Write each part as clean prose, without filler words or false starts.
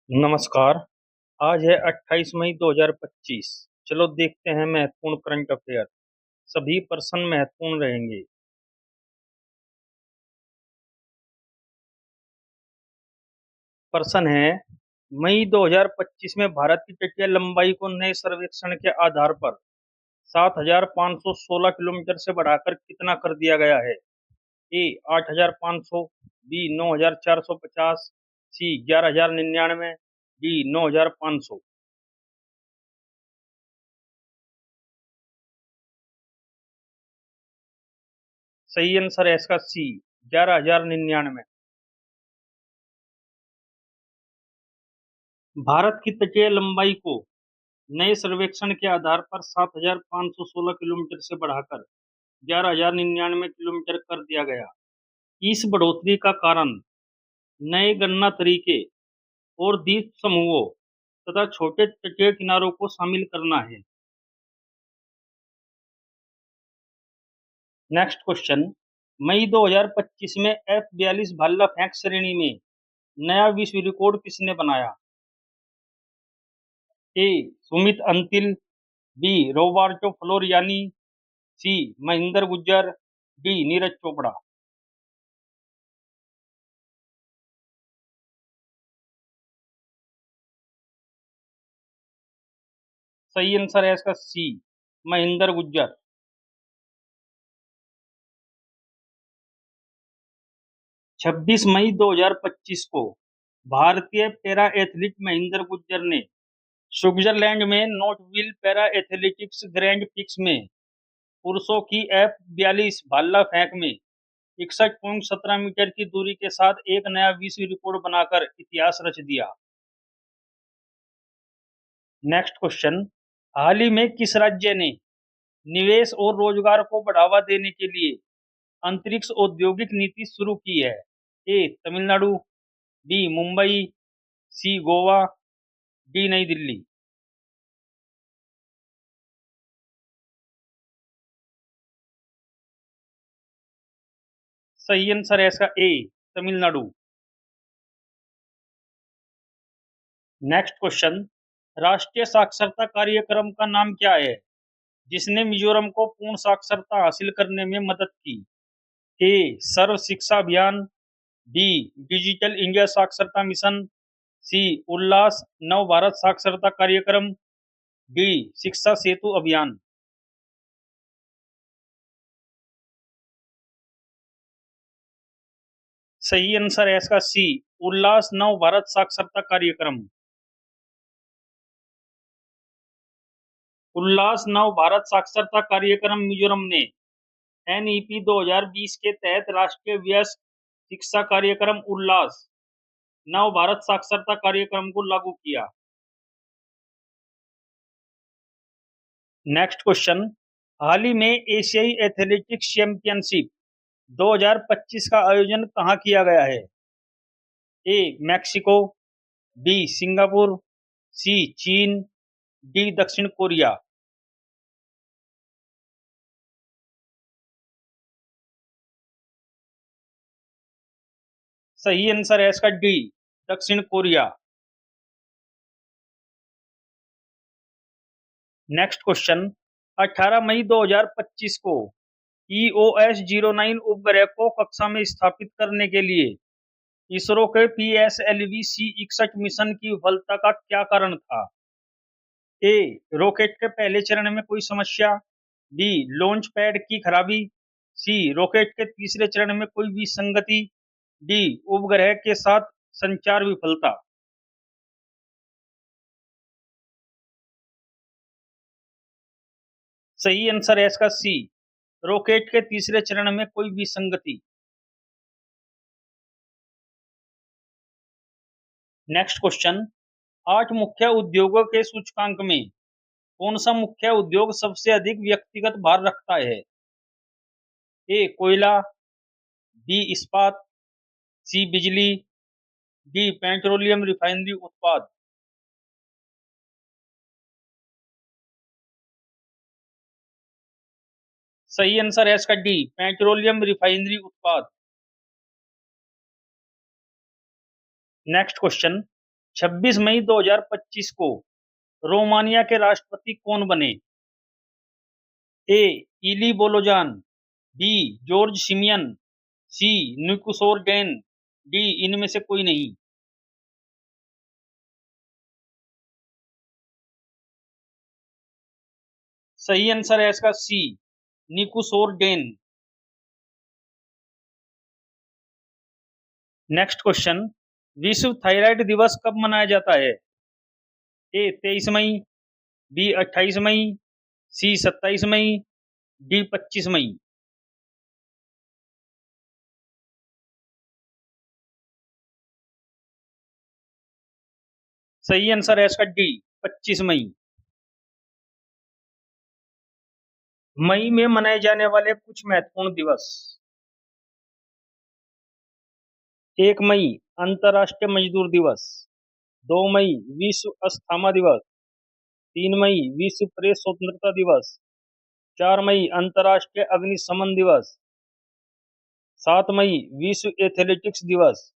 नमस्कार। आज है 28 मई 2025। चलो देखते हैं महत्वपूर्ण करंट अफेयर। सभी प्रश्न महत्वपूर्ण रहेंगे। प्रश्न है, मई 2025 में भारत की तटीय लंबाई को नए सर्वेक्षण के आधार पर 7,516 किलोमीटर से बढ़ाकर कितना कर दिया गया है? ए 8,500, बी 9,450, सी 11,099, डी 9,500। सही आंसर है इसका सी 11,099। भारत की तटीय लंबाई को नए सर्वेक्षण के आधार पर 7,516 किलोमीटर से बढ़ाकर 11,099 किलोमीटर कर दिया गया। इस बढ़ोतरी का कारण नए गणना तरीके और द्वीप समूहों तथा छोटे तटीय किनारों को शामिल करना है। नेक्स्ट क्वेश्चन, मई 2025 में F42 भाला फेंक श्रेणी में नया विश्व रिकॉर्ड किसने बनाया? ए सुमित अंतिल, बी रोबर्टो फ्लोरियानी, सी महेंद्र गुज्जर, डी नीरज चोपड़ा। सही आंसर है इसका सी महेंद्र गुज्जर। 26 मई 2025 को भारतीय पैरा एथलीट महेंद्र गुज्जर ने स्विट्जरलैंड में Nottwil para athletics grand prix में पुरुषों की F42 भाला फेंक में 61.17 मीटर की दूरी के साथ एक नया विश्व रिकॉर्ड बनाकर इतिहास रच दिया। नेक्स्ट क्वेश्चन, हाल ही में किस राज्य ने निवेश और रोजगार को बढ़ावा देने के लिए अंतरिक्ष औद्योगिक नीति शुरू की है? ए तमिलनाडु, बी मुंबई, सी गोवा, डी नई दिल्ली। सही आंसर है इसका ए तमिलनाडु। नेक्स्ट क्वेश्चन, राष्ट्रीय साक्षरता कार्यक्रम का नाम क्या है जिसने मिजोरम को पूर्ण साक्षरता हासिल करने में मदद की? ए सर्व शिक्षा अभियान, बी डिजिटल इंडिया साक्षरता मिशन, सी उल्लास नव भारत साक्षरता कार्यक्रम, डी शिक्षा सेतु अभियान। सही आंसर है इसका सी उल्लास नव भारत साक्षरता कार्यक्रम। उल्लास नव भारत साक्षरता कार्यक्रम मिजोरम ने NEP 2020 के तहत राष्ट्रीय वयस्क शिक्षा कार्यक्रम उल्लास नव भारत साक्षरता कार्यक्रम को लागू किया। नेक्स्ट क्वेश्चन, हाल ही में एशियाई एथलेटिक्स चैंपियनशिप 2025 का आयोजन कहाँ किया गया है? ए मैक्सिको, बी सिंगापुर, सी चीन, डी दक्षिण कोरिया। सही आंसर है इसका डी दक्षिण कोरिया। नेक्स्ट क्वेश्चन, 18 मई 2025 को EOS-09 उपग्रह को कक्षा में स्थापित करने के लिए इसरो के PSLV-C61 मिशन की विफलता का क्या कारण था? ए रॉकेट के पहले चरण में कोई समस्या, बी लॉन्च पैड की खराबी, सी रॉकेट के तीसरे चरण में कोई विसंगति, डी उपग्रह के साथ संचार विफलता। सही आंसर है इसका सी रॉकेट के तीसरे चरण में कोई विसंगति। नेक्स्ट क्वेश्चन, 8 मुख्य उद्योगों के सूचकांक में कौन सा मुख्य उद्योग सबसे अधिक व्यक्तिगत भार रखता है? ए कोयला, बी इस्पात, सी बिजली, डी पेट्रोलियम रिफाइनरी उत्पाद। सही आंसर है इसका डी पेट्रोलियम रिफाइनरी उत्पाद। नेक्स्ट क्वेश्चन, 26 मई 2025 को रोमानिया के राष्ट्रपति कौन बने? ए. इली बोलोजान, बी. जॉर्ज सिमियन, सी. निकोसोर डैन, डी. इनमें से कोई नहीं। सही आंसर है इसका सी, निकोसोर डैन। नेक्स्ट क्वेश्चन, विश्व थायराइड दिवस कब मनाया जाता है? ए. 23 मई, बी. 28 मई, सी. 27 मई, डी. 25 मई। सही आंसर है इसका डी, 25 मई। मई में मनाए जाने वाले कुछ महत्वपूर्ण दिवस। 1 मई अंतर्राष्ट्रीय मजदूर दिवस, 2 मई विश्व अस्थमा दिवस, 3 मई विश्व प्रेस स्वतंत्रता दिवस, 4 मई अंतर्राष्ट्रीय अग्निशमन दिवस, 7 मई विश्व एथलेटिक्स दिवस,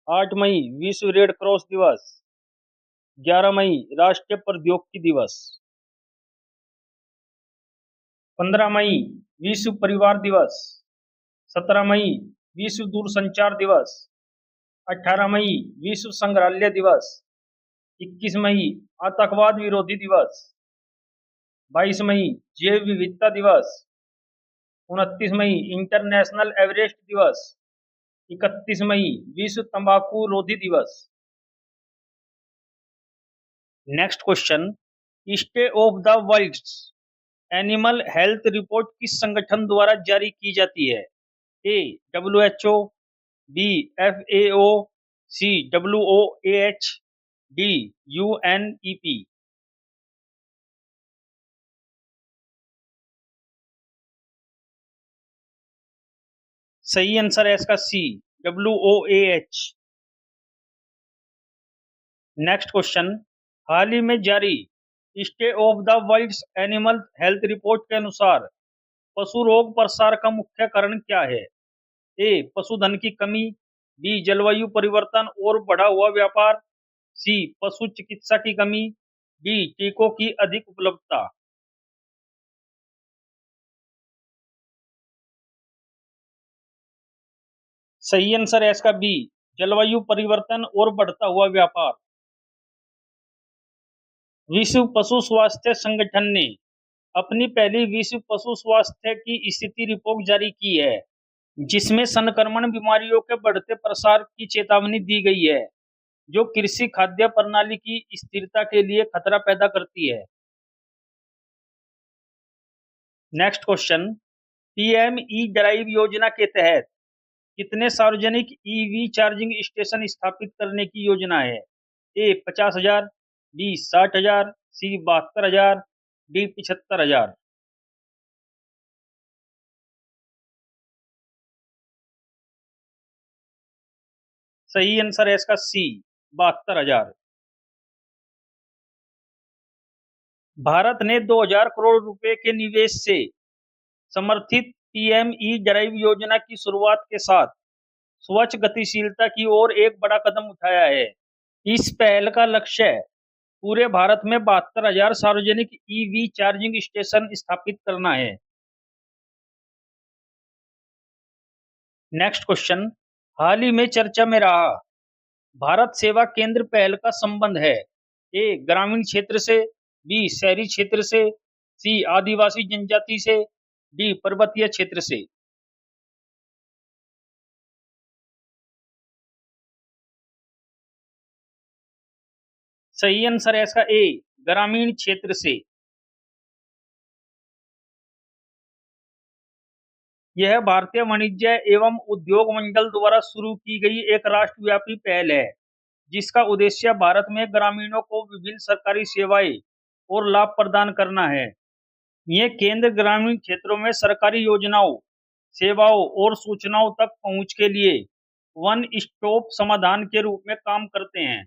8 मई विश्व रेड क्रॉस दिवस, 11 मई राष्ट्रीय प्रौद्योगिकी दिवस, 15 मई विश्व परिवार दिवस, 17 मई विश्व दूरसंचार दिवस, 18 मई विश्व संग्रहालय दिवस, 21 मई आतंकवाद विरोधी दिवस, 22 मई जैव विविधता दिवस, 29 मई इंटरनेशनल एवरेस्ट दिवस, 31 मई विश्व तंबाकू रोधी दिवस। Next question, state of the world animal health report किस संगठन द्वारा जारी की जाती है? A. WHO, B. FAO, C. WOAH, D. UNEP। सही आंसर है इसका सी, WOAH। नेक्स्ट क्वेश्चन, हाल ही में जारी state of the world animal health report के अनुसार पशु रोग प्रसार का मुख्य कारण क्या है? ए. पशुधन की कमी, बी. जलवायु परिवर्तन और बढ़ा हुआ व्यापार, सी. पशु चिकित्सा की कमी, डी. टीकों की अधिक उपलब्धता। सही आंसर है इसका बी, जलवायु परिवर्तन और बढ़ता हुआ व्यापार। विश्व पशु स्वास्थ्य संगठन ने अपनी पहली विश्व पशु स्वास्थ्य की स्थिति रिपोर्ट जारी की है, जिसमें संक्रमण बीमारियों के बढ़ते प्रसार की चेतावनी दी गई है, जो कृषि खाद्य प्रणाली की स्थिरता के लिए खतरा पैदा करती है। नेक्स्ट क्वेश्चन, पीएमई ड्राइव योजना के तहत कितने सार्वजनिक ईवी चार्जिंग स्टेशन स्थापित करने की योजना है? ए. 50,000, बी. 60,000, सी. 72,000, डी. 75,000। सही आंसर है इसका सी, 72,000। भारत ने 2,000 करोड़ रुपए के निवेश से समर्थित पीएमई ड्राइव योजना की शुरुआत के साथ स्वच्छ गतिशीलता की ओर एक बड़ा कदम उठाया है। इस पहल का लक्ष्य पूरे भारत में 72,000 सार्वजनिक ईवी चार्जिंग स्टेशन स्थापित करना है। नेक्स्ट क्वेश्चन, हाल ही में चर्चा में रहा भारत सेवा केंद्र पहल का संबंध है? ए. ग्रामीण क्षेत्र से, बी. शहरी क्षेत्र से, सी. आदिवासी जनजाति से, डी. पर्वतीय क्षेत्र से। सही आंसर है इसका ए, ग्रामीण क्षेत्र से। यह भारतीय वाणिज्य एवं उद्योग मंडल द्वारा शुरू की गई एक राष्ट्रव्यापी पहल है, जिसका उद्देश्य भारत में ग्रामीणों को विभिन्न सरकारी सेवाएं और लाभ प्रदान करना है। ये केंद्र ग्रामीण क्षेत्रों में सरकारी योजनाओं, सेवाओं और सूचनाओं तक पहुंच के लिए वन स्टॉप समाधान के रूप में काम करते हैं।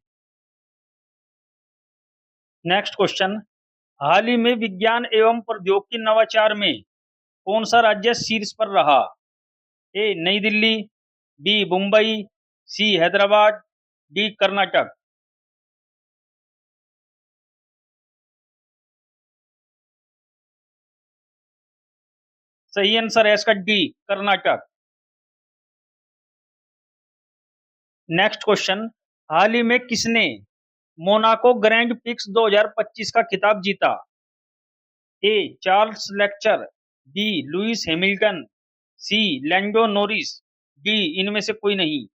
नेक्स्ट क्वेश्चन, हाल ही में विज्ञान एवं प्रौद्योगिकी नवाचार में कौन सा राज्य शीर्ष पर रहा? A. Nai Delhi, B. Mumbai, C. Hyderabad, D. Karnataka. सही आंसर है इसका डी, कर्नाटक। नेक्स्ट क्वेश्चन, हाल ही में किसने मोनाको ग्रैंड प्रिक्स 2025 का खिताब जीता? A Charles Leclerc, B Lewis Hamilton, C Lando Norris, D इनमें से कोई नहीं।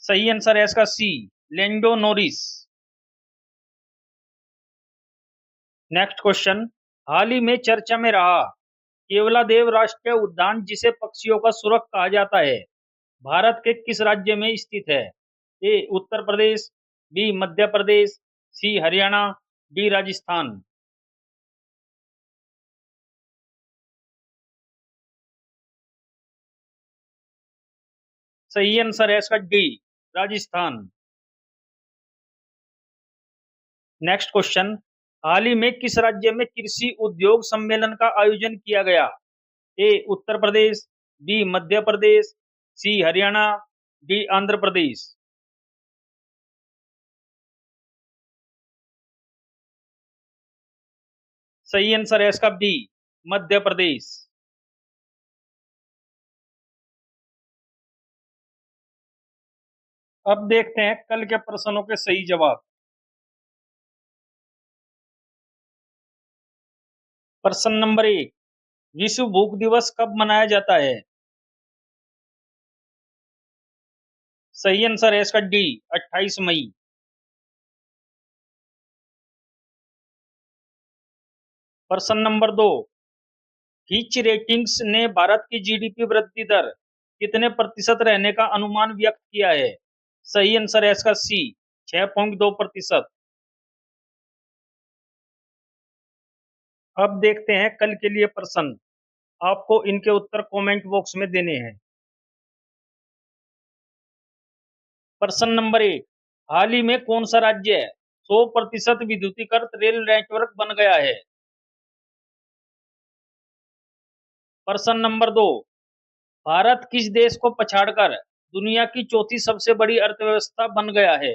सही आंसर है इसका C, Lando Norris. Next question, हाल ही में चर्चा में रहा केवलादेव राष्ट्रीय उद्यान जिसे पक्षियों का सुरंग कहा जाता है, भारत के किस राज्य में स्थित है? ए उत्तर प्रदेश, बी मध्य प्रदेश, सी हरियाणा, डी राजस्थान। सही आंसर है इसका डी, राजस्थान। नेक्स्ट क्वेश्चन, हाल ही में किस राज्य में कृषि उद्योग सम्मेलन का आयोजन किया गया? ए उत्तर प्रदेश, बी मध्य प्रदेश, सी हरियाणा, डी आंध्र प्रदेश। सही आंसर है इसका बी, मध्य प्रदेश। अब देखते हैं कल के प्रश्नों के सही जवाब। प्रश्न नंबर 1, विश्व भूख दिवस कब मनाया जाता है? सही आंसर है इसका डी, 28 मई। प्रश्न नंबर 2, फिच रेटिंग्स ने भारत की जीडीपी वृद्धि दर कितने प्रतिशत रहने का अनुमान व्यक्त किया है? सही आंसर है इसका सी, 6.2%। अब देखते हैं कल के लिए प्रश्न, आपको इनके उत्तर कमेंट बॉक्स में देने हैं। प्रश्न नंबर 1, हाल ही में कौन सा राज्य 100% विद्युतीकृत रेल नेटवर्क बन गया है? प्रश्न नंबर 2, भारत किस देश को पछाड़कर दुनिया की चौथी सबसे बड़ी अर्थव्यवस्था बन गया है?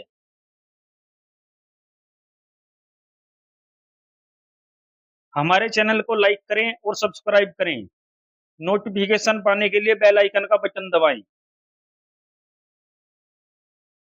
हमारे चैनल को लाइक करें और सब्सक्राइब करें। नोटिफिकेशन पाने के लिए बेल आइकन का बटन दबाएं।